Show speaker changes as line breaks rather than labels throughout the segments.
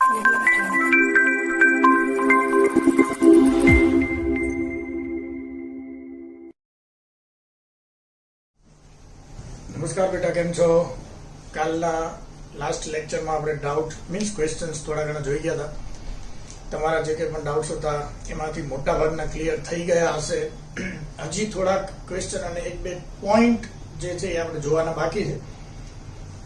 નમસ્કાર બેટા, કેમ છો? કાલના લાસ્ટ લેક્ચરમાં આપણે ડાઉટ મીન્સ ક્વેશ્ચન્સ થોડા ઘણા જોઈ ગયા હતા. તમારા જે કંઈ પણ ડાઉટ્સ હતા એમાંથી મોટા ભાગના ક્લિયર થઈ ગયા હશે. હજી થોડાક ક્વેશ્ચન અને એક બે પોઈન્ટ જે છે એ આપણે જોવાના બાકી છે.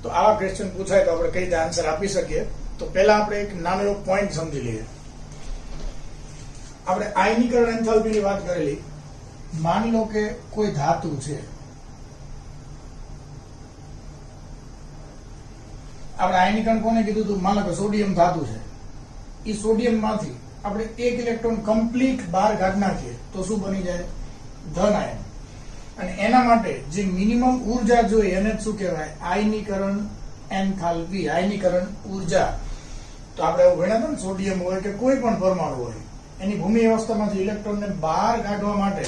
તો આવા ક્વેશ્ચન પૂછાય તો આપણે કઈ રીતે આન્સર આપી શકીએ. તો પહેલા આપણે એક નાનો એવો પોઈન્ટ સમજી લઈએ. આપણે આયનીકરણ એન્થાલ્પીની વાત કરેલી. માની લો કે કોઈ ધાતુ છે, આપણે આયનીકરણ કોને કીધું હતું? માનો કે સોડિયમ ધાતુ છે. એ સોડિયમ માંથી આપણે એક ઇલેક્ટ્રોન કમ્પ્લીટ બહાર કાઢી નાખીએ તો શું બની જાય? ધન આયન. અને એના માટે જે મિનિમમ ઉર્જા જોઈએ એને શું કહેવાય? આયનીકરણ એન્થાલ્પી, આયનીકરણ ઉર્જા. તો આપણે એવું ભણ્યા હતા ને, સોડિયમ હોય કે કોઈ પણ પરમાણુ હોય, એની ભૂમિ અવસ્થામાંથી ઇલેક્ટ્રોનને બહાર કાઢવા માટે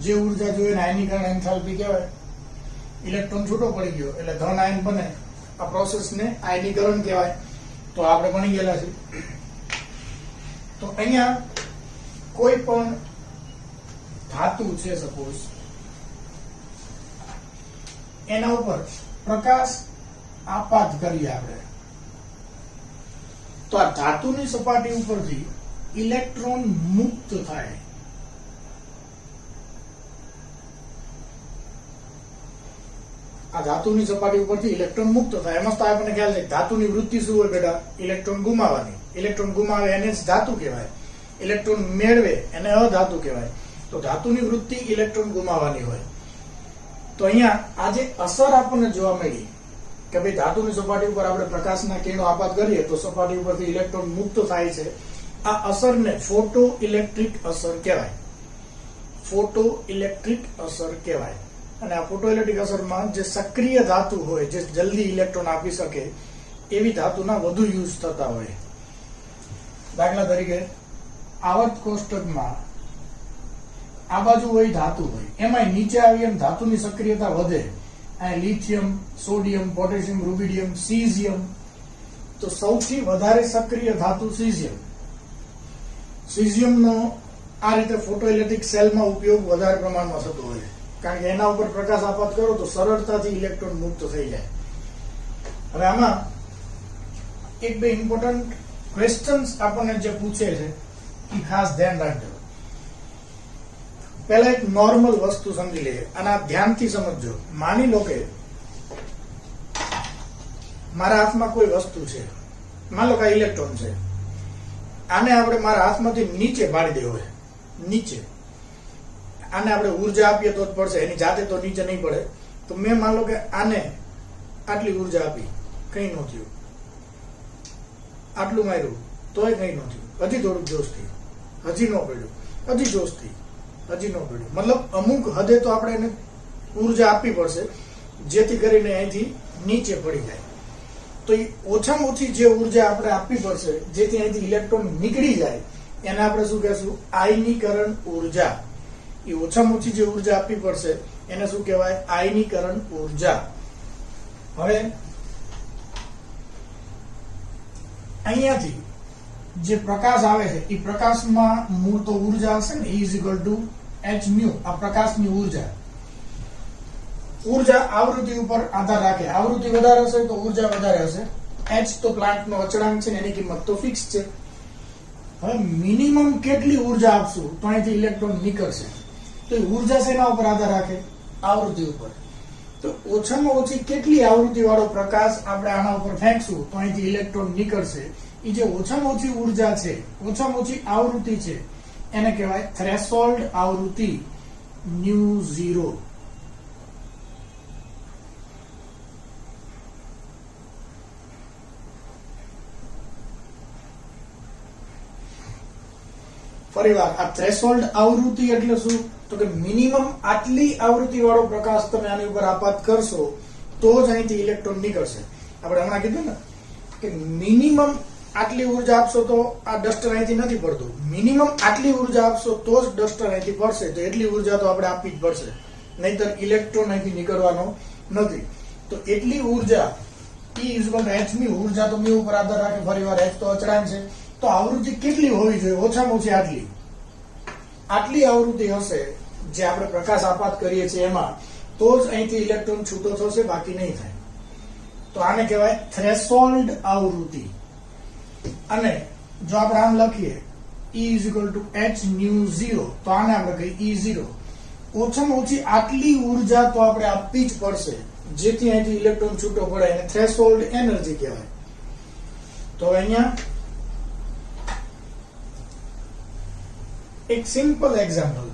જે ઉર્જા જોઈએ એને આયનીકરણ એન્થાલ્પી કહેવાય. ઇલેક્ટ્રોન છૂટો પડી ગયો એટલે ધન આયન બને. આ પ્રોસેસને આયનીકરણ કહેવાય. તો આપણે ભણી ગયેલા છે. તો અહીંયા કોઈ પણ ધાતુ છે, સપોઝ એના ઉપર પ્રકાશ આપાત કરીએ આપણે, તો આ ધાતુની સપાટી ઉપરથી ઇલેક્ટ્રોન મુક્ત થાય. આ ધાતુની સપાટી ઉપરથી ઇલેક્ટ્રોન મુક્ત થાય. એમાં તો આપણને ખ્યાલ છે ધાતુની વૃત્તિ શું હોય બેટા? ઇલેક્ટ્રોન ગુમાવવાની. ઇલેક્ટ્રોન ગુમાવે એને જ ધાતુ કહેવાય. ઇલેક્ટ્રોન મેળવે એને અધાતુ કહેવાય. તો ધાતુની વૃત્તિ ઇલેક્ટ્રોન ગુમાવવાની હોય. તો અહીંયા આજે અસર આપણને જોવા મળી કે ભાઈ ધાતુની સપાટી ઉપર આપણે પ્રકાશના કિરણો આપાત કરીએ તો સપાટી ઉપરથી ઇલેક્ટ્રોન મુક્ત થાય છે. આ અસરને ફોટો ઇલેક્ટ્રિક અસર કહેવાય. ફોટો ઇલેક્ટ્રિક અસર કહેવાય. અને આ ફોટો ઇલેક્ટ્રિક અસરમાં જે સક્રિય ધાતુ હોય, જે જલ્દી ઇલેક્ટ્રોન આપી શકે એવી ધાતુના વધુ યુઝ થતા હોય. દાખલા તરીકે આવર્ત કોષ્ટકમાં આ બાજુ હોય ધાતુ હોય, એમાં નીચે આવી એમ ધાતુની સક્રિયતા વધે. અહીં lithium, sodium, potassium, rubidium, caesium. તો સૌથી વધારે સક્રિય ધાતુ સીઝિયમ. સીઝિયમનો આ રીતે ફોટો ઇલેક્ટ્રિક સેલમાં ઉપયોગ વધારે પ્રમાણમાં થતો હોય, કારણ કે એના ઉપર પ્રકાશ આપાત કરો તો સરળતાથી ઇલેક્ટ્રોન મુક્ત થઈ જાય. હવે આમાં એક બે ઇમ્પોર્ટન્ટ ક્વેશ્ચન્સ આપણને જે પૂછે છે એ ખાસ ધ્યાન રાખજો. પહેલા એક નોર્મલ વસ્તુ સમજી લઈએ અને આ ધ્યાનથી સમજજો. માની લો કે મારા હાથમાં કોઈ વસ્તુ છે, માની લો કે ઇલેક્ટ્રોન છે. આને આપણે મારા હાથમાંથી નીચે પાડી દેવો હોય, નીચે. આને આપણે ઉર્જા આપીએ તો જ પડશે, એની જાતે તો નીચે નહીં પડે. તો મેં માન લો કે આને આટલી ઉર્જા આપી, કઈ ન થયું. આટલું માર્યું તોય કઈ ન થયું. હજી થોડુંક જોશ થયું, હજી ન પડ્યું, હજી જોશ થઈ, હજી ન પડ્યું. મતલબ અમુક હદે તો આપણે એને ઉર્જા આપવી પડશે જેથી કરીને અહીંથી નીચે પડી જાય. તો એ ઓછામાં ઓછી જે ઉર્જા આપણે આપવી પડશે જેથી અહીંથી ઇલેક્ટ્રોન નીકળી જાય એને આપણે શું કહેશું? આયનીકરણ ઉર્જા. એ ઓછામાં ઓછી જે ઉર્જા આપવી પડશે એને શું કહેવાય? આયનીકરણ ઉર્જા. હવે અહીંયાથી જે પ્રકાશ આવે છે એ પ્રકાશમાં મૂળ તો ઉર્જા હશે ને, E = h ન્યુ. આ પ્રકાશની ઉર્જા. ઉર્જા આવૃત્તિ ઉપર આધાર રાખે. આવૃત્તિ વધારે હશે તો ઉર્જા વધારે હશે. h તો પ્લાન્ટનો અચળાંક છે ને એની કિંમત તો ફિક્સ છે. હવે મિનિમમ કેટલી ઉર્જા આપશું તો અહીંથી ઇલેક્ટ્રોન નીકળશે? તો ઉર્જા શેના ઉપર આધાર રાખે? આવૃત્તિ ઉપર. તો ઓછામાં ઓછી કેટલી આવૃત્તિ વાળો પ્રકાશ આપણે આના ઉપર ફેંકશું તો અહીંથી ઇલેક્ટ્રોન નીકળશે? એ જે ઓછામાં ઓછી ઉર્જા છે, ઓછામાં ઓછી આવૃત્તિ છે, એને કહેવાય થ્રેશોલ્ડ આવૃત્તિ, ν0. ફરીવાર આ થ્રેશોલ્ડ આવૃત્તિ એટલે શું? તો કે મિનિમમ આટલી આવૃત્તિ વાળો પ્રકાશ તમે આની ઉપર આપાત કરશો તો જ અહીંથી ઇલેક્ટ્રોન નીકળશે. આપણે હમણાં કીધું ને કે મિનિમમ આટલી ઉર્જા આપશો તો આ ડસ્ટર અહીંથી નથી પડતું. મિનિમમ આટલી ઉર્જા આપશો તો જ ડસ્ટર અહીંથી પડશે. તો એટલી ઉર્જા તો આપણે આપવી જ પડશે, નહીતર ઇલેક્ટ્રોન અહીંથી નીકળવાનો નથી. તો એટલી ઉર્જા E is equal to h mu, ઊર્જા તો મ્યુ ઉપર આધાર રાખે, ફરીવાર h તો અચળાંક છે. તો આવૃત્તિ કેટલી હોવી જોઈએ? ઓછામાં ઓછી આટલી આવૃત્તિ હશે જે આપણે પ્રકાશ આપાત કરીએ છીએ એમાં, તો જ અહીંથી ઇલેક્ટ્રોન છૂટો થશે, બાકી નહીં થાય. તો આને કહેવાય થ્રેશોલ્ડ આવૃત્તિ. અને જો આપણે આમ લખીએ E is equal to h new 0, તો આને આપણે કહીએ E0. ઓછામાં ઓછી આટલી ઊર્જા તો આપણે આપવી જ પડશે જેથી અહીંથી ઇલેક્ટ્રોન છૂટો પડે, એને થ્રેશોલ્ડ એનર્જી કહેવાય. તો અહીંયા એક સિમ્પલ એક્ઝામ્પલ,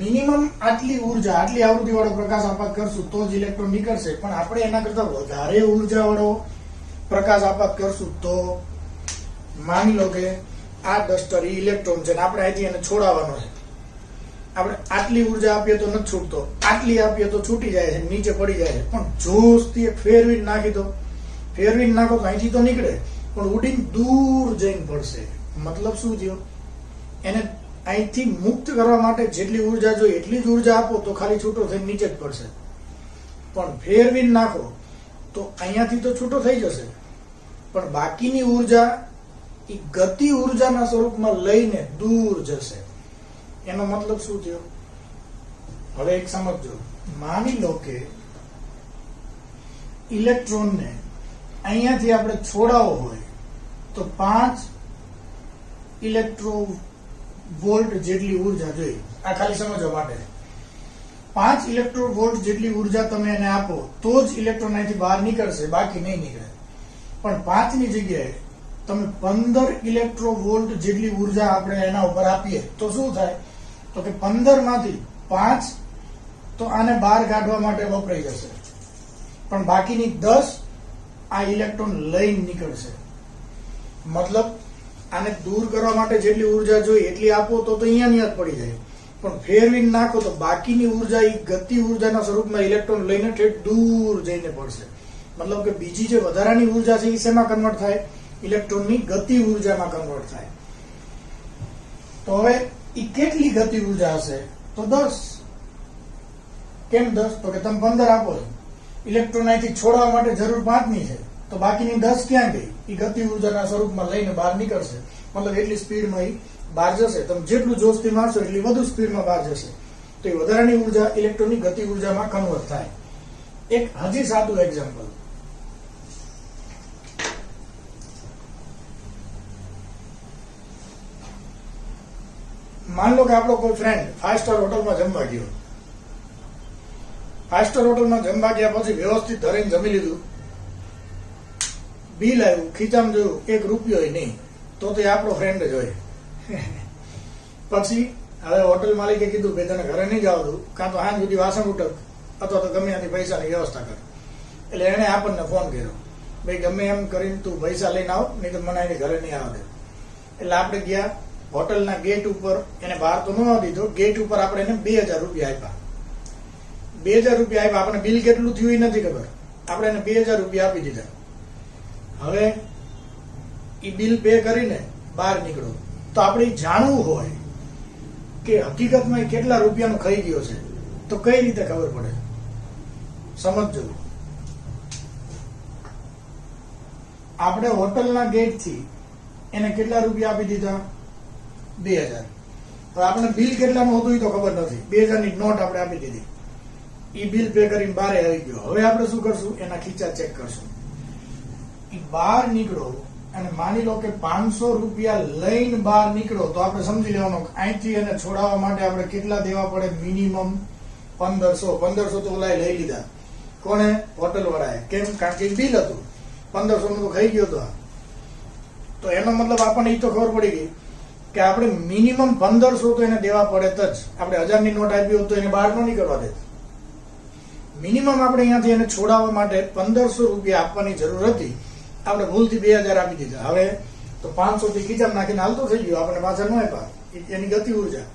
મિનિમમ આટલી ઊર્જા, આટલી આવૃત્તિ વાળો પ્રકાશ આપાત કરશું તો જ ઇલેક્ટ્રોન નીકળશે, પણ આપણે એના કરતા વધારે ઊર્જા વાળો પ્રકાશ આપાત કરશું તો માની લો કે આ ડસ્ટર ઇલેક્ટ્રોન છે ને આપણે અહીંથી એને છોડાવવાનો છે. આપણે આટલી ઊર્જા આપીએ તો નથી છૂટતો, આટલી આપીએ તો છૂટી જાય છે, નીચે પડી જાય છે. પણ જોશથી ફેરવીને નાખી દો, ફેરવીને નાખો તો અહીંથી તો નીકળે, પણ ઉડીને દૂર જઈને પડશે. મતલબ શું થયો? એને અહીંથી મુક્ત કરવા માટે જેટલી ઊર્જા જોઈએ એટલી જ ઊર્જા આપો તો ખાલી છૂટો થઈને નીચે જ પડશે. પણ ફેરવીને નાખો તો અહીંયાથી તો છૂટો થઈ જશે, પણ બાકીની ઊર્જા એ ગતિ ઊર્જાના સ્વરૂપમાં લઈને દૂર જશે. એનો મતલબ શું થયો? હવે એક સમજો, માની લો કે ઇલેક્ટ્રોનને અહીંયાથી આપણે છોડાવવો હોય તો 5 ઇલેક્ટ્રો વોલ્ટ જેટલી ઊર્જા જોઈએ. આ ખાલી સમજવા માટે. 5 ઇલેક્ટ્રો વોલ્ટ જેટલી ઊર્જા તમે એને આપો તો જ ઇલેક્ટ્રોન અહીંથી બહાર નીકળશે, બાકી નહીં નીકળે. પણ 5 ની જગ્યાએ તમે 15 ઇલેક્ટ્રો વોલ્ટ જેટલી ઊર્જા આપણે એના ઉપર આપીએ તો શું થાય? તો કે 15 માંથી 5 તો આને બહાર કાઢવા માટે વપરાઈ જશે, પણ બાકીની 10 આ ઇલેક્ટ્રોન લઈને નીકળશે. મતલબ આને દૂર કરવા માટે જેટલી ઊર્જા જોઈએ એટલી આપો તો અહીંયા જ પડી જાય, પણ ફેરવીને નાખો તો બાકીની ઊર્જા એ ગતિ ઊર્જાના સ્વરૂપમાં ઇલેક્ટ્રોન લઈને ઠેઠ દૂર જઈને પડશે. મતલબ કે બીજી જે વધારાની ઊર્જા છે એ શેમાં કન્વર્ટ થાય? ઇલેક્ટ્રોનની ગતિ ઊર્જામાં કન્વર્ટ થાય. તો હવે એ કેટલી ગતિ ઊર્જા હશે? તો 10. કેમ 10? તો કે તમે 15 આપો છો, ઇલેક્ટ્રોન અહીંથી છોડવા માટે જરૂર 5 ની છે, તો બાકીની 10 ક્યાં ગઈ? એ ગતિ ઊર્જાના સ્વરૂપમાં લઈને બહાર નીકળશે. મતલબ એટલી સ્પીડમાં એ બહાર જશે. તમે જેટલું જોશથી મારશો એટલી વધુ સ્પીડમાં બહાર જશે. તો એ વધારાની ઊર્જા ઇલેક્ટ્રોનની ગતિ ઊર્જામાં કન્વર્ટ થાય. એક હજી સાદું એક્ઝામ્પલ, માન લો કે આપણો કોઈ ફ્રેન્ડ 5 સ્ટાર હોટલમાં જમવા ગયો. 5 સ્ટાર હોટલમાં જમવા ગયા પછી વ્યવસ્થિત ધરીને જમી લીધું, બિલ આવ્યું, ખીચામાં જોયું, 1 રૂપિયો નહીં, તો એ આપણો ફ્રેન્ડ જ હોય. પછી હવે હોટલ માલિકે કીધું કે તને ઘરે નહીં જવા દઉં, કાં તો સાંજ સુધી વાસણ ઉટક અથવા તો ગમે ત્યાંથી પૈસાની વ્યવસ્થા કર. એટલે એને આપણને ફોન કર્યો, ભાઈ ગમે એમ કરીને તું પૈસા લઈને આવ, નહીં તો મને એની ઘરે નહીં આવવા દે. એટલે આપણે ગયા હોટલના ગેટ ઉપર, એને બહાર તો ન આવવા દીધો, ગેટ ઉપર આપણે એને 2000 રૂપિયા આપ્યા. 2000 રૂપિયા આપ્યા, આપણે બિલ કેટલું થયું એ નથી ખબર, આપણે એને 2000 રૂપિયા આપી દીધા. હવે એ બિલ પે કરીને બહાર નીકળો તો આપણે જાણવું હોય કે હકીકતમાં એ કેટલા રૂપિયાનો ખાઈ ગયો છે, તો કઈ રીતે ખબર પડે? સમજજો. આપણે હોટલના ગેટથી એને કેટલા રૂપિયા આપી દીધા? 2000. હવે આપણે બિલ કેટલાનું હતું એ તો ખબર નથી, 2000 ની નોટ આપણે આપી દીધી, એ બિલ પે કરીને બહાર આવી ગયો. હવે આપણે શું કરશું? એના ખીચા ચેક કરશું. એ બહાર નીકળો અને માની લો કે 500 રૂપિયા લઈને બહાર નીકળો, તો આપણે સમજી લેવાનું અહીંથી એને છોડાવવા માટે આપણે કેટલા દેવા પડે? મિનિમમ 1500. 1500 તો ઓલાએ લઈ લીધા. કોને? હોટલ વાળાએ. કેમ? કારણ કે બિલ હતું 1500 નું, તો ખાઈ ગયો હતો. તો એનો મતલબ આપણને એ તો ખબર પડી ગઈ કે આપણે મિનિમમ 1500 તો એને દેવા પડે જ. આપણે 1000 ની નોટ આપી હોત તો એને બહાર ન નીકળવા દે. મિનિમમ આપણે અહીંયાથી એને છોડાવવા માટે 1500 રૂપિયા આપવાની જરૂર હતી, આપણે ભૂલથી 2000 આપી દીધા. હવે તો 500 થી ખીચામાં નાખીને હાલતો થઈ ગયો, આપણે પાછળ ન આપ્યા. એની ગતિ ઊર્જા,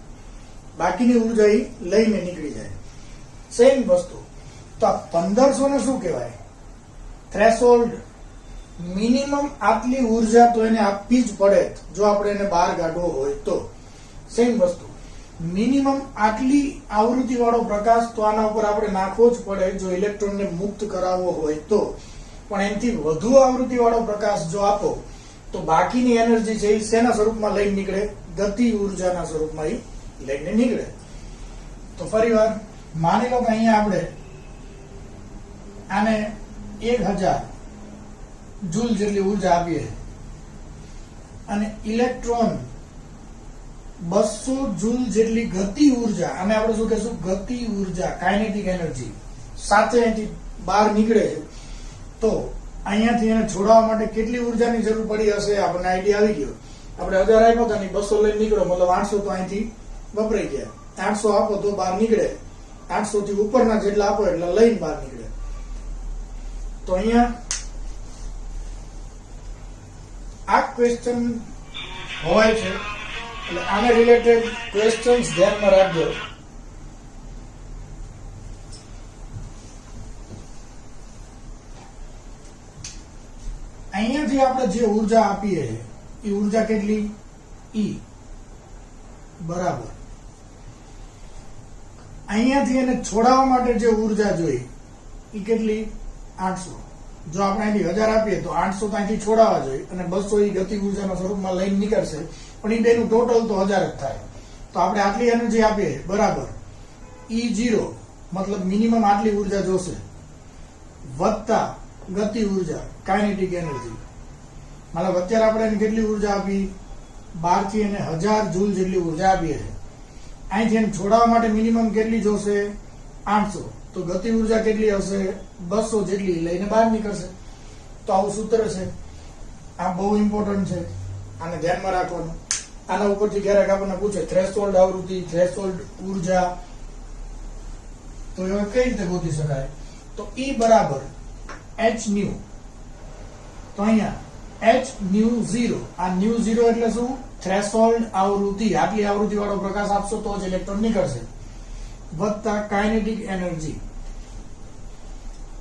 બાકીની ઊર્જા એ લઈને નીકળી જાય. સેમ વસ્તુ. તો આ 1500 ને શું કહેવાય? થ્રેશોલ્ડ. મિનિમમ આટલી ઊર્જા તો એને આપવી જ પડે જો આપણે એને બહાર કાઢવો હોય તો. સેમ વસ્તુ, મિનિમમ આટલી આવૃત્તિ વાળો પ્રકાશ તો આના ઉપર આપણે નાખવો જ પડે જો ઇલેક્ટ્રોનને મુક્ત કરાવવો હોય તો. પણ એનાથી વધુ આવૃત્તિ વાળો પ્રકાશ જો આપો તો બાકીની એનર્જી છે એ શેના સ્વરૂપમાં લઈને નીકળે? ગતિ ઉર્જાના સ્વરૂપમાં એ લઈને નીકળે. તો ફરીવાર માની લો કે અહીંયા આપણે આને 1000 જૂલ જેટલી ઉર્જા આપીએ અને ઇલેક્ટ્રોન 200 જૂલ જેટલી ગતિ ઉર્જા, અને આપણે શું કહેશું? ગતિ ઉર્જા, કાઇનેટિક એનર્જી સાથે અહીંથી બહાર નીકળે છે, તો અહીંયાથી એને છોડાવવા માટે કેટલી ઉર્જાની જરૂર પડી હશે? આપણને આઈડિયા આવી ગયો. આપણે 1000 આપ્યો તો 200 લઈને નીકળો, મતલબ 800 તો અહીંથી વપરાઈ ગયા. 800 આપો તો બહાર નીકળે, 800 થી ઉપરના જેટલા આપો એટલે લઈને બહાર નીકળે. તો અહીંયા આ ક્વેશ્ચન હોય છે, એટલે આને રિલેટેડ ક્વેશ્ચન્સ ધ્યાનમાં રાખજો. અહીંયાથી આપણે જે ઉર્જા આપીએ એ ઉર્જા કેટલી? E બરાબર અહીંયાથી એને છોડાવવા માટે જે ઉર્જા જોઈ એ કેટલી? 800. જો આપણે અહીંથી 1000 આપીએ તો 800 તો અહીંથી છોડાવવા જોઈએ અને 200 એ ગતિ ઉર્જાના સ્વરૂપમાં લઈને નીકળશે, પણ એ બેનું ટોટલ તો 1000 જ થાય. તો આપણે આટલી એનર્જી આપીએ બરાબર E0 મતલબ મિનિમમ આટલી ઉર્જા જોશે વત્તા ગતિ ઉર્જા, કાઇનેટિક એનર્જી. મતલબ અત્યારે આપણે એને કેટલી ઉર્જા આપી? 12 થી એને 1000 જૂલ જેટલી ઉર્જા આપીએ છે. અહીંથી એને છોડાવવા માટે મિનિમમ કેટલી જોશે? 800. તો ગતિ ઉર્જા કેટલી હશે? 200 જેટલી લઈને બહાર નીકળશે. તો આવું સૂત્ર છે. આ બહુ ઇમ્પોર્ટન્ટ છે, આને ધ્યાનમાં રાખવાનું. આના ઉપરથી ક્યારેક આપણને પૂછે થ્રેશોલ્ડ આવૃત્તિ, થ્રેશોલ્ડ ઉર્જા, તો એ કઈ રીતે ગોતી શકાય? તો E બરાબર h ન્યુ. તો અહીંયા h ન્યુ 0, આ ન્યુ 0 એટલે શું? થ્રેશોલ્ડ આવૃત્તિ. આટલી આવૃત્તિ વાળો પ્રકાશ આપશો તો જ ઇલેક્ટ્રોન નીકળશે, વત્તા કાઇનેટિક એનર્જી.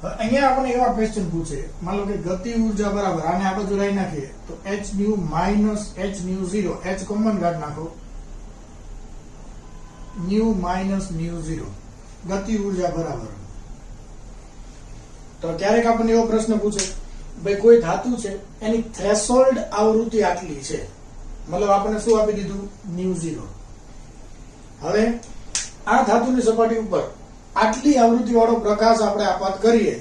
અહીંયા આપણને એવા ક્વેશ્ચન પૂછે, માનો કે ગતિ ઉર્જા બરાબર, આને આ બાજુ લઈ નાખીએ તો h new minus h new 0, h common કાઢી નાખો, ન્યુ માઇનસ ન્યુ 0, ગતિ ઉર્જા બરાબર. તો ક્યારેક આપણને એવો પ્રશ્ન પૂછે, ભાઈ કોઈ ધાતુ છે એની થ્રેશોલ્ડ આવૃત્તિ આટલી છે, મતલબ આપણને શું આપી દીધું? ન્યુ 0. હવે આ ધાતુની સપાટી ઉપર આટલી આવૃત્તિ વાળો પ્રકાશ આપણે આપાત કરીએ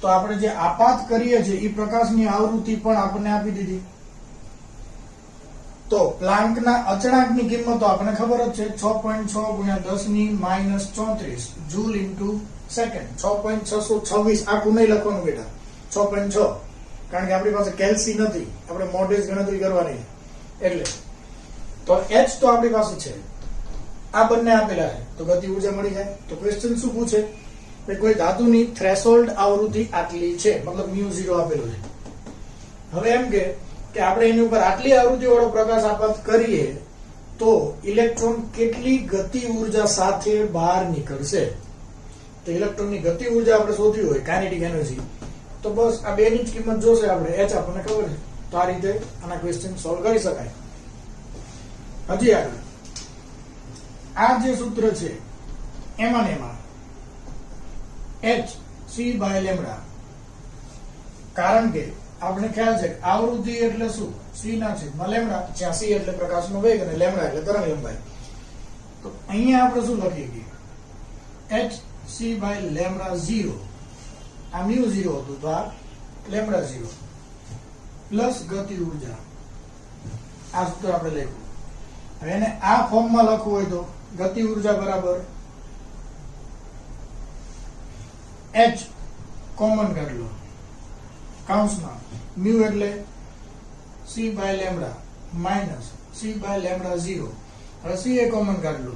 તો આપણે જે આપાત કરીએ છીએ એ પ્રકાશની આવૃત્તિ પણ આપણને આપી દીધી. તો પ્લાન્કના અચળાંકની કિંમત તો આપણને ખબર જ છે, 6.6 ગુણ્યા 10 ની માઇનસ 34 જૂલ ઇન્ટુ સેકન્ડ. 6.626 આખું નહીં લખવાનું બેટા, 6.6, કારણ કે આપણી પાસે કેલ્સી નથી, આપણે મોડેજ ગણતરી કરવાની એટલે. તો h તો આપણી પાસે છે, આ બંને આપેલા છે, તો ગતિ ઉર્જા મળી જાય. તો ક્વેશ્ચન શું પૂછે? કે કોઈ ધાતુની થ્રેશોલ્ડ આવૃત્તિ આટલી છે, મતલબ μ0 આપેલો છે. હવે એમ કે આપણે એની ઉપર આટલી આવૃત્તિ વાળો પ્રકાશ આપાત કરીએ તો ઇલેક્ટ્રોન કેટલી ગતિ ઉર્જા સાથે બહાર નીકળશે? તો ઇલેક્ટ્રોનની ગતિ ઉર્જા આપણે શોધવી હોય, કાઇનેટિક એનર્જી, તો બસ આ બેની જ કિંમત જોશે આપણે, h આપણને ખબર છે. તો આ રીતે આના ક્વેશ્ચન સોલ્વ કરી શકાય. હજી આગળ આ જે સૂત્ર છે એમાં ને એમાં h c બાય લેમ્ડા, કારણ કે આપણે ખ્યાલ છે આવૃત્તિ એટલે શું? c ના છેદમાં લેમ્ડા, જ્યાં c એટલે પ્રકાશનો વેગ અને લેમ્ડા એટલે તરંગ લંબાઈ. તો અહીંયા આપણે શું લખી શકીએ? h c બાય લેમ્ડા 0, આ μ0 હતું તો આ લેમ્ડા 0 પ્લસ ગતિ ઉર્જા. આ સૂત્ર આપણે લખ્યું. હવે એને આ ફોર્મમાં લખવું હોય તો ગતિ ઉર્જા બરાબર h કોમન કાઢ લો, કૌંસમાં μ એટલે c by lambda minus c by lambda 0. હવે c એ કોમન કાઢ લો,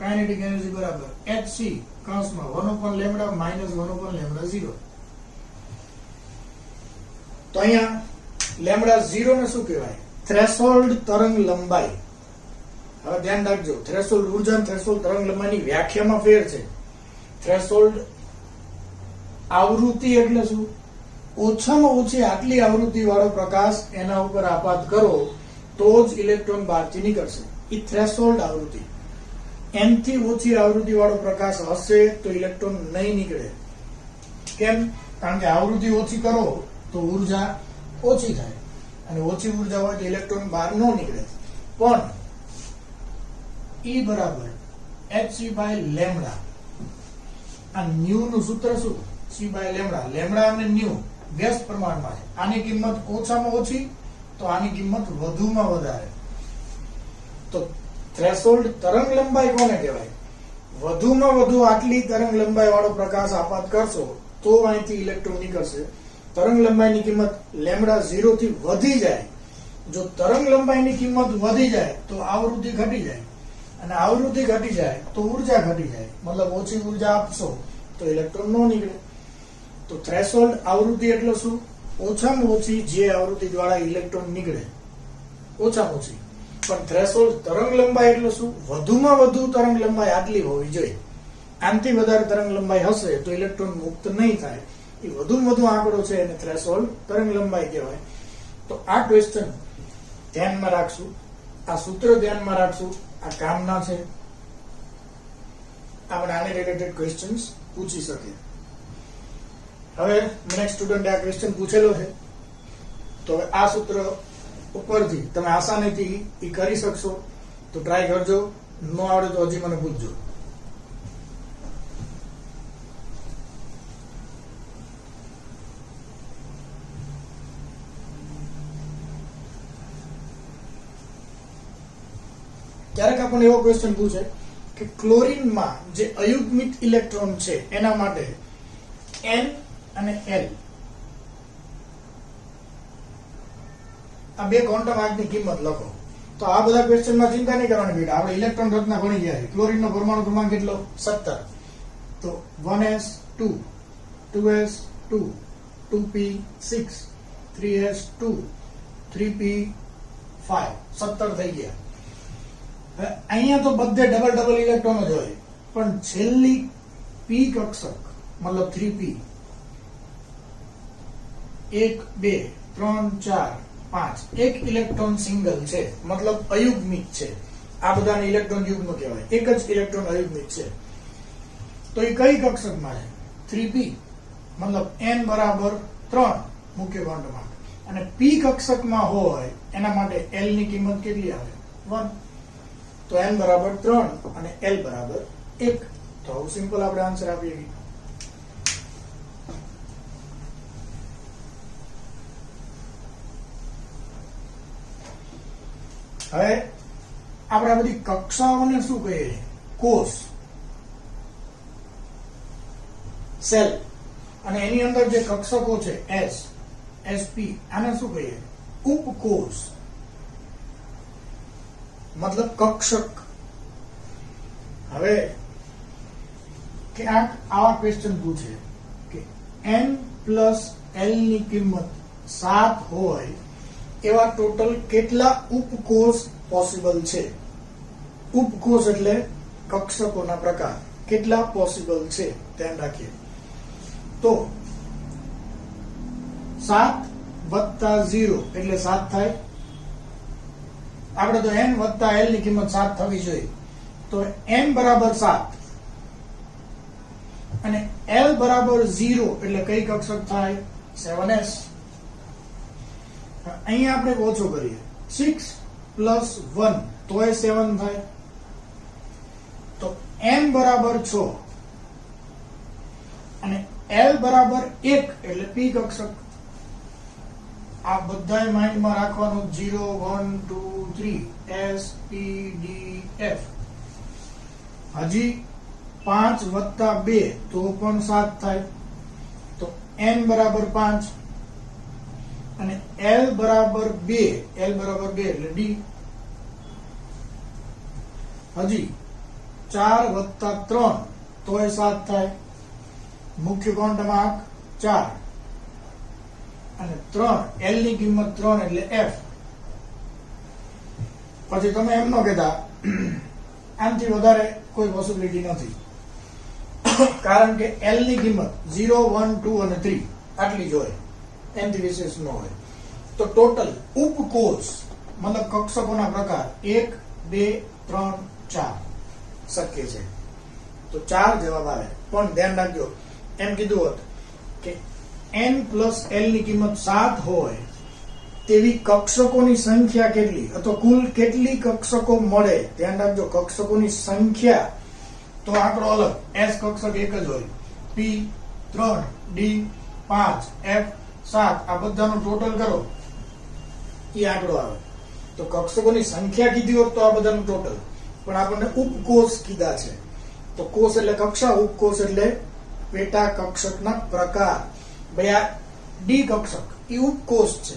કાઇનેટિક એનર્જી બરાબર hc કૌંસમાં 1 લેમ્ડા માઇનસ 1 લેમ્ડા 0. તો અહીંયા લેમ્ડા 0 ને શું કહેવાય? થ્રેશોલ્ડ તરંગ લંબાઈ. હવે ધ્યાન રાખજો, થ્રેશોલ્ડ ઉર્જા અને થ્રેશોલ્ડ તરંગ લંબાઈની વ્યાખ્યામાં ફેર છે. થ્રેશોલ્ડ આવૃત્તિ એટલે શું? ઓછામાં ઓછી આટલી આવૃત્તિ વાળો પ્રકાશ એના ઉપર આપાત કરો તો જ ઇલેક્ટ્રોન બહારથી નીકળશે. એ થ્રેશોલ્ડ આવૃત્તિ. એનથી ઓછી આવૃત્તિ વાળો પ્રકાશ હશે તો ઇલેક્ટ્રોન નહીં નીકળે. કેમ? કારણ કે આવૃત્તિ ઓછી કરો તો ઉર્જા ઓછી થાય, અને ઓછી ઉર્જા હોય તો ઇલેક્ટ્રોન બહાર ન નીકળે. પણ E બરાબર hc બાય લેમ્ડા. આ ન્યુ નું સૂત્ર શું? c by lambda. લેમ્ડા અને ન્યુ વ્યસ્ત પ્રમાણમાં છે. આની કિંમત ઓછામાં ઓછી તો આની કિંમત વધુમાં વધારે. તો થ્રેશોલ્ડ તરંગ લંબાઈ કોને કહેવાય? વધુમાં વધુ આટલી તરંગ લંબાઈ વાળો પ્રકાશ આપાત કરશો તો અહીંથી ઇલેક્ટ્રોન નીકળશે. તરંગ લંબાઈની કિંમત લેમ્ડા 0 થી વધી જાય. જો તરંગ લંબાઈની કિંમત વધી જાય તો આવૃત્તિ ઘટી જાય, અને આવૃત્તિ ઘટી જાય તો ઉર્જા ઘટી જાય. મતલબ ઓછી ઉર્જા આપશો તો ઇલેક્ટ્રોન ન નીકળે. તો થ્રેશોલ્ડ આવૃત્તિ એટલે શું? ઓછામાં ઓછી જે આવૃત્તિ દ્વારા ઇલેક્ટ્રોન નીકળે, ઓછામાં ઓછી. પણ થ્રેશોલ્ડ તરંગ લંબાઈ એટલે શું? વધુમાં વધુ તરંગ લંબાઈ આટલી હોવી જોઈએ. આનાથી વધારે તરંગ લંબાઈ હશે તો ઇલેક્ટ્રોન મુક્ત નહીં થાય. એ વધુમાં વધુ આંકડો છે એને થ્રેશોલ્ડ તરંગ લંબાઈ કહેવાય. તો આ ક્વેશ્ચન ધ્યાનમાં રાખશું, આ સૂત્ર ધ્યાનમાં રાખશું. આ કામના છે, આપણે આને રિલેટેડ ક્વેશ્ચન્સ પૂછી શકીએ. હવે નેક્સ્ટ સ્ટુડન્ટ આ ક્વેશ્ચન પૂછેલો છે, તો હવે આ સૂત્ર ઉપરથી તમે આસાનીથી એ કરી શકશો. તો ટ્રાય કરજો. ન આવડે તો હજી મને પૂછજો. ક્યારેક આપણને એવો ક્વેશ્ચન પૂછે કે ક્લોરીનમાં જે અયુગ્મિત ઇલેક્ટ્રોન છે એના માટે N અને L આ બે ક્વોન્ટમ આંકની કિંમત લખો. તો આ બધા ક્વેશ્ચનમાં ચિંતા નહીં કરવાની બેટા, આપણે ઇલેક્ટ્રોન રચના ભણી ગયા છે. ક્લોરીનનો પરમાણુ ક્રમાંક કેટલો? 17. તો 1s2, 2s2, 2p6, 3s2, 3p5, 17 થઈ ગયા. અહીંયા તો બધે ડબલ ડબલ ઇલેક્ટ્રોન જ હોય, પણ છેલ્લી p કક્ષક મતલબ 3p 1 2 3 4 5 એક ઇલેક્ટ્રોન સિંગલ છે, મતલબ અયુગ્મિત છે. આ બધાને ઇલેક્ટ્રોન યુગ્મ કહેવાય. એક જ ઇલેક્ટ્રોન અયુગ્મિત છે. તો એ કઈ કક્ષકમાં છે? 3p મતલબ n બરાબર 3 મુખ્ય ક્વોન્ટમ આંક. અને p કક્ષકમાં હોય એના માટે l ની કિંમત કેટલી આવે? 1. તો n બરાબર 3 અને l બરાબર 1. તો સિમ્પલ આપણે આન્સર આપીએ. હવે આપણે આ બધી કક્ષાઓને શું કહીએ? કોષ, સેલ. અને એની અંદર જે કક્ષકો છે S, SP, આને શું કહીએ? ઉપકોષ મતલબ કક્ષક. હવે ક્યાંક આવા ક્વેશ્ચન પૂછે કે n પ્લસ l ની કિંમત 7 હોય એવા ટોટલ કેટલા ઉપકોષ પોસિબલ છે? ઉપકોષ એટલે કક્ષકોના પ્રકાર. કેટલા પોસિબલ છે ધ્યાન રાખીએ. તો 7 વત્તા 0 એટલે 7 થાય. આપણે તો n વત્તા l ની કિંમત 7 થવી જોઈએ. તો n બરાબર 7 અને l બરાબર 0 એટલે કઈ કક્ષક થાય? 7s. અહીંયા આપણે ઓછો કરીએ. 6 પ્લસ 1 તો એ 7 થાય. તો n બરાબર 6 અને l બરાબર 1 એટલે p કક્ષક. આ બધાય માઇન્ડમાં રાખવાનું. 0 1 2 3 S P D F. હજી 5 વત્તા 2 તો પણ 7 થાય. તો n બરાબર 5 અને l બરાબર 2. l બરાબર 2 એટલે D. હજી 4 વત્તા 3 તો એ 7 થાય. મુખ્ય ક્વોન્ટમ આંક 4 અને 3 l ની કિંમત 3 એટલે F. પછી તમે એમ ન કહેતા આનાથી વધારે કોઈ પોસિબિલિટી નથી, કારણ કે l ની કિંમત 0 1 2 અને 3 આટલી જ હોય, એનાથી વિશેષ ન હોય. તો ટોટલ ઉપકોષ મતલબ કક્ષકોના પ્રકાર 1 2 3 4 શક્ય છે. તો 4 જવાબ આવે. પણ ધ્યાન રાખજો, એમ કીધું હોત કે n પ્લસ l ની કિંમત 7 હોય તેવી કક્ષકોની સંખ્યા કેટલી અથવા કુલ કેટલી કક્ષકો મળે? ધ્યાન રાખજો, કક્ષકોની સંખ્યા તો આંકડો અલગ, s કક્ષક એક જ હોય, p 3, d 5, f 7, આ બધાનું ટોટલ કરો એ આંકડો આવે. તો કક્ષકોની સંખ્યા કીધી હોત તો આ બધાનું ટોટલ, પણ આપણને ઉપકોષ કીધા છે. તો કોષ એટલે કક્ષા, ઉપકોષ એટલે પેટા કક્ષકના પ્રકાર. ભાઈ આ ડી કક્ષક એ ઉપકોષ છે,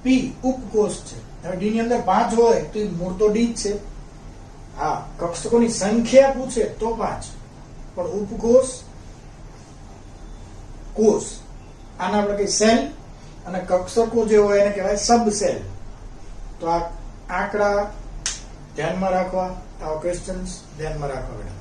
પી ઉપકોષ છે. હવે ડી ની અંદર 5 હોય તો એ મૂળ તો ડી જ છે. હા, કક્ષકોની સંખ્યા પૂછે તો 5, પણ ઉપકોષ કોષ આના આપણે કઈ સેલ, અને કક્ષકો જે હોય એને કહેવાય સબ સેલ. તો આ આંકડા ધ્યાનમાં રાખવા, આવા ક્વેશ્ચન્સ ધ્યાનમાં રાખવા બેટા.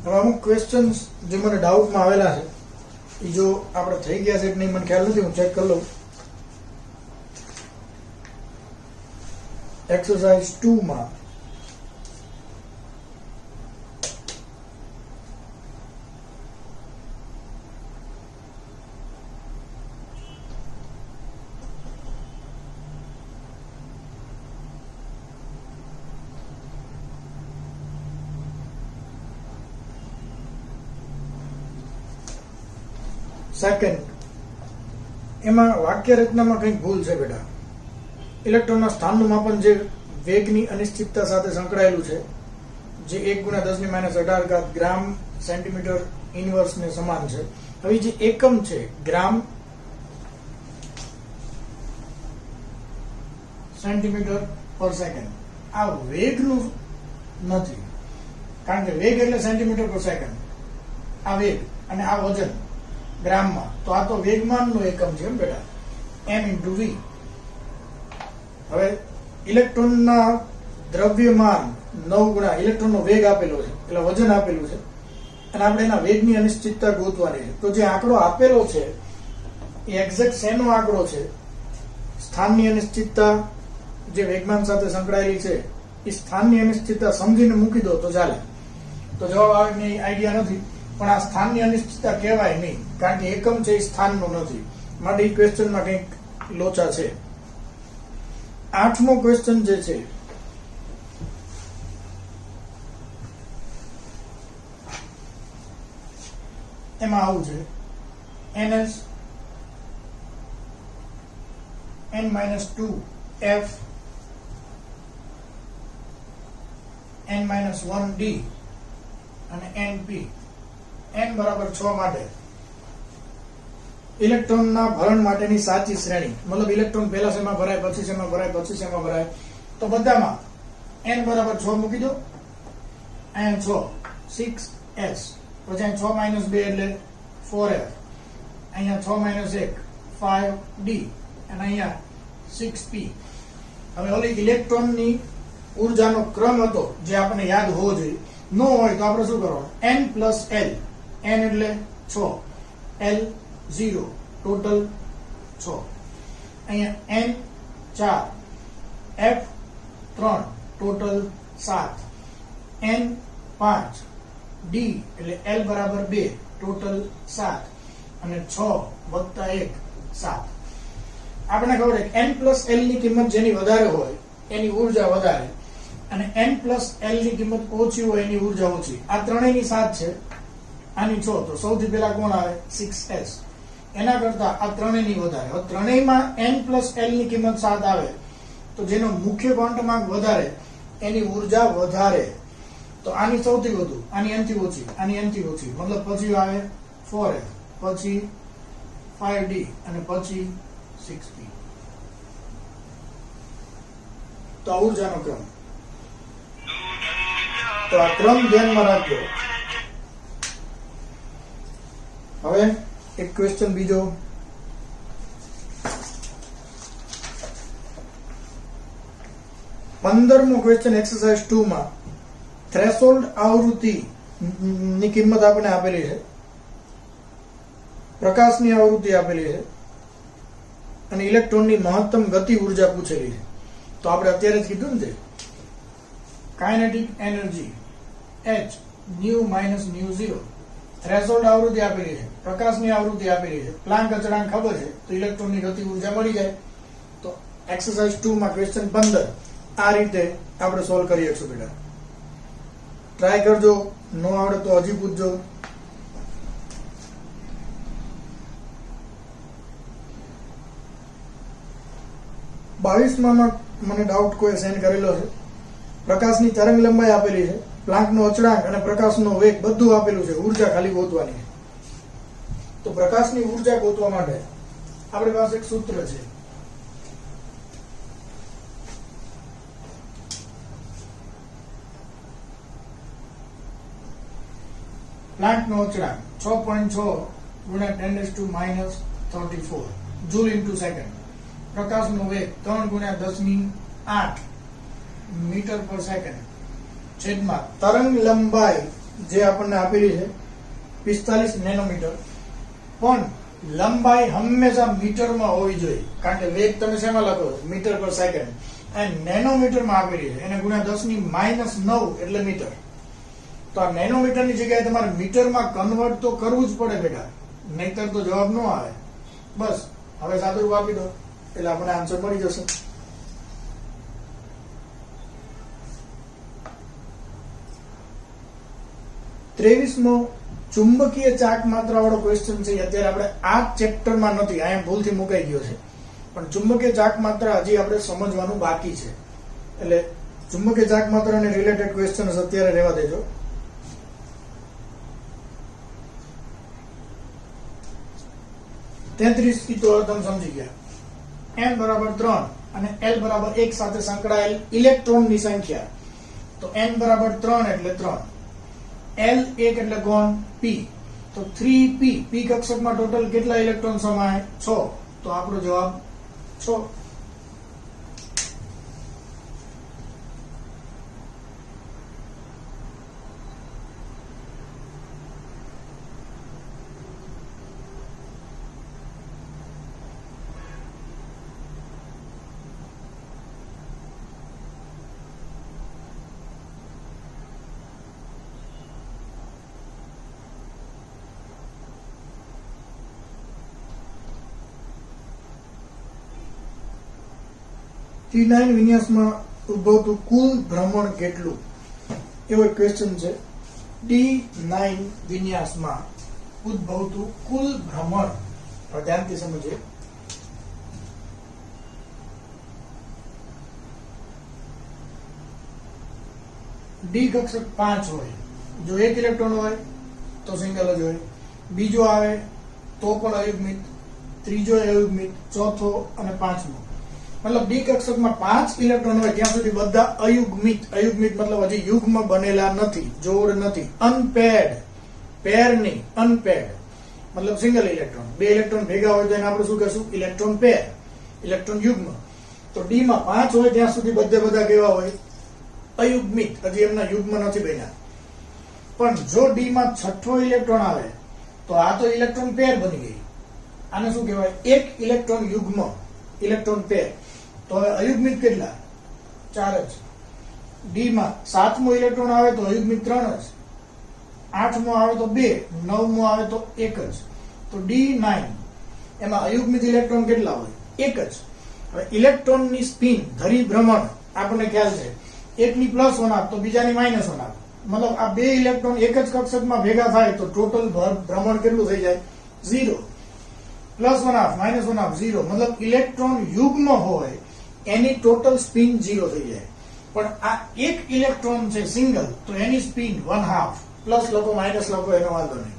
હવે અમુક ક્વેશ્ચન્સ જે મને ડાઉટમાં આવેલા છે એ જો આપણે થઈ ગયા છે કે નહીં મને ખ્યાલ નથી, હું ચેક કરી લઉં. એક્સરસાઇઝ 2 માં સેકન્ડ, એમાં વાક્ય રચનામાં કંઈક ભૂલ છે બેટા. ઇલેક્ટ્રોનના સ્થાનનું માપન જે વેગની અનિશ્ચિતતા સાથે સંકળાયેલું છે, જે 1 × 10⁻18 ગ્રામ સેન્ટીમીટર ઇનવર્સ ને સમાન છે. હવે જે એકમ છે ગ્રામ સેન્ટીમીટર પર સેકન્ડ, આ વેગનું નથી, કારણ કે વેગ એટલે સેન્ટીમીટર પર સેકન્ડ, આ વેગ અને આ વજન ગ્રામમાં, તો આ તો વેગમાનનો એકમ છે બેટા, m × v. હવે ઇલેક્ટ્રોનના દ્રવ્યમાન 9 × ઇલેક્ટ્રોનનો વેગ આપેલો છે, એટલે વજન આપેલું છે, અને આપણે એના વેગની અનિશ્ચિતતા ગોતવાની છે. તો જે આંકડો આપેલો છે એ એક્ઝેક્ટ શેનો આંકડો છે? સ્થાનની અનિશ્ચિતતા જે વેગમાન સાથે સંકળાયેલી છે એ સ્થાનની અનિશ્ચિતતા સમજીને મૂકી દો તો ચાલે. તો જવાબ આવે નહીં, આઈડિયા નથી, પણ આ સ્થાનની અનિશ્ચિતતા કહેવાય નહીં, કારણ કે એકમ છે એ સ્થાનનો નથી, માટે એ ક્વેશ્ચનમાં કંઈક લોચા છે. 8મો ક્વેશ્ચન જે છે એમાં આવું છે, ns n-2 f n-1 d અને np n બરાબર 6 માટે ઇલેક્ટ્રોનના ભરણ માટેની સાચી શ્રેણી, મતલબ ઇલેક્ટ્રોન પહેલા શેમાં ભરાય, પછી શેમાં ભરાય, પછી શેમાં ભરાય, તો બધામાં n બરાબર 6 મૂકી દો. અહીંયા 6 6s, પછી અહીંયા 6 - 2 એટલે 4f, અહીંયા 6 - 1 5d અને અહીંયા 6p. હવે ઓલી ઇલેક્ટ્રોનની ઉર્જાનો ક્રમ હતો જે આપણને યાદ હોવો જોઈએ, ન હોય તો આપણે શું કરવાનું, n + l, n એટલે 6, l 0, ટોટલ 6, અહીંયા n 4, f 3, total 7, n 5, d એટલે l બરાબર 2, ટોટલ 7, અને 6 + 1 7. આપણે ખબર છે n + l ની કિંમત જેની વધારે હોય એની ઉર્જા વધારે, અને n + l ની કિંમત ઓછી હોય એની ઉર્જા ઓછી. આ ત્રણેયની 7 છે, આની 6, તો સૌથી પહેલા કોણ આવે? 6s. એના કરતા આ ત્રણેયની વધારે. હવે ત્રણેયમાં n + l ની કિંમત 7 આવે તો જેનો મુખ્ય ક્વોન્ટમાર્ક વધારે એની ઉર્જા વધારે. તો આની સૌથી વધુ, આની n થી ઓછી, આની n થી ઓછી, મતલબ પછી આવે 4f, પછી 5d અને પછી 6p. તો આ ઉર્જાનો ક્રમ. તો આ ક્રમ ધ્યાનમાં રાખજો. હવે એક ક્વેશ્ચન બીજો, પંદરમો ક્વેશ્ચન એક્સરસાઇઝ 2 માં થ્રેશોલ્ડ આવૃત્તિ ની કિંમત આપણે આપેલી છે, પ્રકાશની આવૃત્તિ આપેલી છે અને ઇલેક્ટ્રોનની મહત્તમ ગતિ ઉર્જા પૂછેલી છે. તો આપણે અત્યારે જ કીધું ને, kinetic energy h new minus new 0, threshold આવૃત્તિ આપેલી છે, પ્રકાશની આવૃત્તિ આપેલી છે, પ્લાન્ક અચળાંક ખબર છે, તો ઇલેક્ટ્રોનની ગતિ ઉર્જા મળી જાય. તો એક્સરસાઇઝ 2 માં ક્વેશ્ચન 15 આ રીતે આપણે સોલ્વ કરી શકશું. બેટા ટ્રાય કરજો, નો આવડે તો હજી પૂછજો. બાવીસમાં મને ડાઉટ કોઈ સેન્ડ કરેલો છે. પ્રકાશની તરંગ લંબાઈ આપેલી છે, પ્લાન્કનો અચળાંક અને પ્રકાશનો વેગ બધું આપેલું છે, ઉર્જા ખાલી ગોતવાની છે. તો પ્રકાશની ઉર્જા ગોતવા માટે આપણી પાસે એક સૂત્ર છે, પ્લાન્કનો અચળાંક 6.6 ગુણ્યા 10⁻⁻34 જૂલ ઇન્ટુ સેકન્ડ, પ્રકાશનો વેગ 3 ગુણ્યા 10⁸ મીટર પર સેકન્ડ, છેદમાં તરંગ લંબાઈ જે આપણને આપેલી છે 45 નેનોમીટર. પણ લંબાઈ હંમેશા મીટરમાં હોવી જોઈએ, કારણ કે વેગ તમે શેમાં લખો? મીટર પર સેકન્ડ. અને નેનોમીટરમાં આપેલી છે, એને ગુણ્યા 10⁻⁹ એટલે મીટર. તો આ નેનોમીટરની જગ્યાએ તમારે મીટરમાં કન્વર્ટ તો કરવું જ પડે બેટા, નહીતર તો જવાબ ન આવે. બસ હવે સાદું રૂપ આપી દો એટલે આપણને આન્સર મળી જશે. ત્રેવીસમો ચુંબકીય ચાક માત્રા વાળો ક્વેશ્ચન છે. અત્યારે આપણે આ ચેપ્ટરમાં નથી, અહીંયા ભૂલથી મુકાઈ ગયો છે, પણ ચુંબકીય ચાક માત્રા હજી આપણે સમજવાનું બાકી છે. એટલે ચુંબકીય ચાક માત્રા અને રિલેટેડ ક્વેશ્ચન અત્યારે રહેવા દેજો. તેત્રીસ તો તમે સમજી ગયા. n બરાબર 3 અને l બરાબર 1 સાથે સંકળાયેલ ઇલેક્ટ્રોનની સંખ્યા. તો n બરાબર 3 એટલે 3, l 1 એટલે કોણ? p. તો 3p, p કક્ષકમાં ટોટલ કેટલા ઇલેક્ટ્રોન સમાય? 6. તો આપણો જવાબ 6. T9 વિન્યાસમાં ઉદ્ભવતું કુલ ભ્રમણ કેટલું? એવો એક ક્વેશ્ચન છે. T9 વિન્યાસમાં ઉદ્ભવતું કુલ ભ્રમણ, ધ્યાનથી સમજીએ. ડી કક્ષક 5 હોય, જો એક ઇલેક્ટ્રોન હોય તો સિંગલ જ હોય, બીજો આવે તો પણ અયુગ્મિત, ત્રીજો અયુગ્મિત, ચોથો અને પાંચમો. મતલબ ડી કક્ષકમાં 5 ઇલેક્ટ્રોન હોય ત્યાં સુધી બધા અયુગ્મિત. અયુગ્મિત મતલબ હજી યુગ્મ બનેલા નથી, જોડ નથી, અનપેર્ડ. પેર નહીં, અનપેર્ડ મતલબ સિંગલ ઇલેક્ટ્રોન. 2 ઇલેક્ટ્રોન ભેગા હોય તો એને આપણે શું કહેશું? ઇલેક્ટ્રોન પેર, ઇલેક્ટ્રોન યુગ્મ. તો ડી માં 5 હોય ત્યાં સુધી બધા કેવા હોય? અયુગ્મિત, હજી એમના યુગ્મ નથી બન્યા. પણ જો ડી માં 6થો ઇલેક્ટ્રોન આવે તો આ તો ઇલેક્ટ્રોન પેર બની ગઈ. આને શું કહેવાય? એક ઇલેક્ટ્રોન યુગ્મ, ઇલેક્ટ્રોન પેર. તો હવે અયુગ્મિત કેટલા? 4 જ. ડી માં 7મો ઇલેક્ટ્રોન આવે તો અયુગ્મિત 3 જ, 8મો આવે તો 2, 9મો આવે તો 1 જ. તો D9 એમાં અયુગ્મિત ઇલેક્ટ્રોન કેટલા હોય? 1 જ. હવે ઇલેક્ટ્રોનની સ્પિન, ધરી ભ્રમણ આપણને ખ્યાલ છે, એકની +1 હાફ તો બીજાની -1 હાફ. મતલબ આ 2 ઇલેક્ટ્રોન એક જ કક્ષકમાં ભેગા થાય તો ટોટલ ભ્રમણ કેટલું થઈ જાય? 0. +1 હાફ, -1 હાફ, 0. મતલબ ઇલેક્ટ્રોન યુગ્મ હોય એની ટોટલ સ્પિન 0 થઈ જાય. પણ આ એક ઇલેક્ટ્રોન છે સિંગલ, તો એની સ્પિન 1/2. પ્લસ લખો માઇનસ લખો એનો વાંધો નહીં.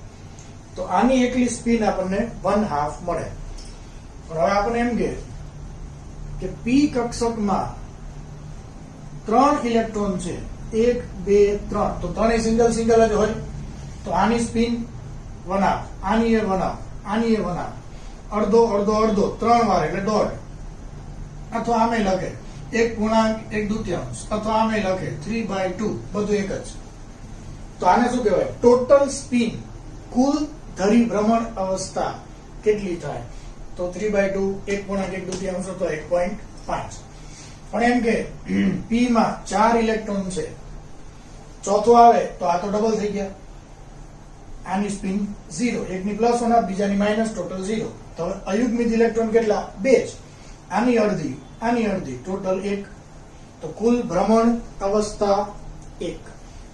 તો આની એકલી સ્પિન આપણને 1/2 મળે. પણ હવે આપણને એમ કે p કક્ષકમાં 3 ઇલેક્ટ્રોન છે, 1 2 3. તો ત્રણેય સિંગલ સિંગલ જ હોય. તો આની સ્પિન 1 હાફ, આની એ 1 હાફ, આની એ 1 હાફ, અડધો અડધો અડધો 3 વાર એટલે દોઢ, અથવા આમે લખે 1.1/2 અથવા આમે લખે 3/2, બધું એક જ. તો આને શું કહેવાય? ટોટલ સ્પિન, કુલ ધરી ભ્રમણ અવસ્થા કેટલી થાય? તો 3/2 1.1/2 તો 1.5. પણ એમ કે P માં 4 ઇલેક્ટ્રોન છે, ચોથો આવે તો આ તો ડબલ થઈ ગયા, આની સ્પિન 0, એકની પ્લસ 1 બીજાની માઇનસ, ટોટલ 0. તો હવે અયુગ્મિત ઇલેક્ટ્રોન કેટલા? 2 જ, આની અડધી, ટોટલ 1. તો કુલ ભ્રમણ અવસ્થા 1,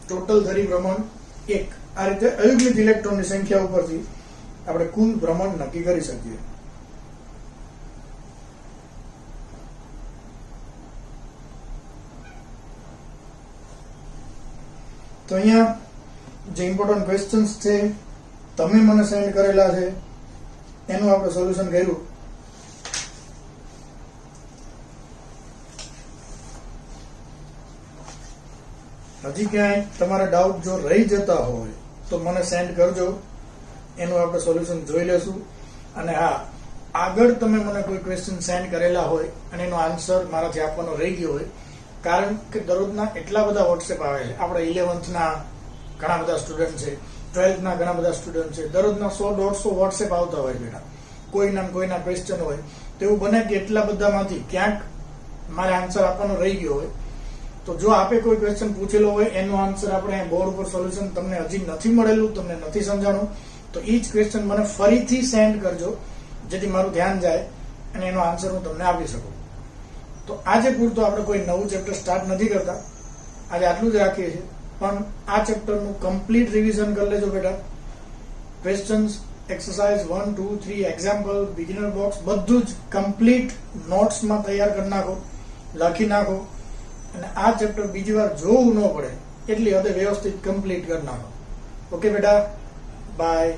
ટોટલ ધરી ભ્રમણ 1. આ રીતે અયુગ્મિત ઇલેક્ટ્રોનની સંખ્યા ઉપરથી આપણે કુલ ભ્રમણ નક્કી કરી શકીએ. તો અહીંયા જે ઇમ્પોર્ટન્ટ ક્વેશ્ચન્સ છે તમે મને સેન્ડ કરેલા છે એનું આપણે સોલ્યુશન કર્યું. હજી ક્યાંય તમારા ડાઉટ જો રહી જતા હોય તો મને સેન્ડ કરજો, એનું આપણે સોલ્યુશન જોઈ લેશું. અને હા, આગળ તમે મને કોઈ ક્વેશ્ચન સેન્ડ કરેલા હોય અને એનો આન્સર મારાથી આપવાનો રહી ગયો હોય, કારણ કે દરરોજના એટલા બધા વોટ્સએપ આવે છે. આપણે 11th ના ઘણા બધા સ્ટુડન્ટ છે, 12th ના ઘણા બધા સ્ટુડન્ટ છે, દરરોજના 100-150 વોટ્સએપ આવતા હોય બેટા, કોઈના ક્વેશ્ચન હોય. તો એવું બને કે એટલા બધામાંથી ક્યાંક મારે આન્સર આપવાનો રહી ગયો હોય. તો જો આપે કોઈ ક્વેશ્ચન પૂછેલો હોય એનો આન્સર આપણે બોર્ડ ઉપર સોલ્યુશન તમને હજી નથી મળેલું, તમને નથી સમજાણું, તો એ જ ક્વેશ્ચન મને ફરીથી સેન્ડ કરજો, જેથી મારું ધ્યાન જાય અને એનો આન્સર હું તમને આપી શકું. તો આજે પૂરતો આપણે કોઈ નવું ચેપ્ટર સ્ટાર્ટ નથી કરતા, આજે આટલું જ રાખીએ છીએ. પણ આ ચેપ્ટરનું કમ્પ્લીટ રિવિઝન કરી લેજો બેટા. Questions, exercise 1, 2, 3, example, beginner box બધું જ કમ્પ્લીટ નોટ્સમાં તૈયાર કરી નાખો, લખી નાખો. અને આ ચેપ્ટર બીજી વાર જોવું ન પડે એટલી હદે વ્યવસ્થિત કમ્પ્લીટ કરી નાખો. ઓકે બેટા, બાય.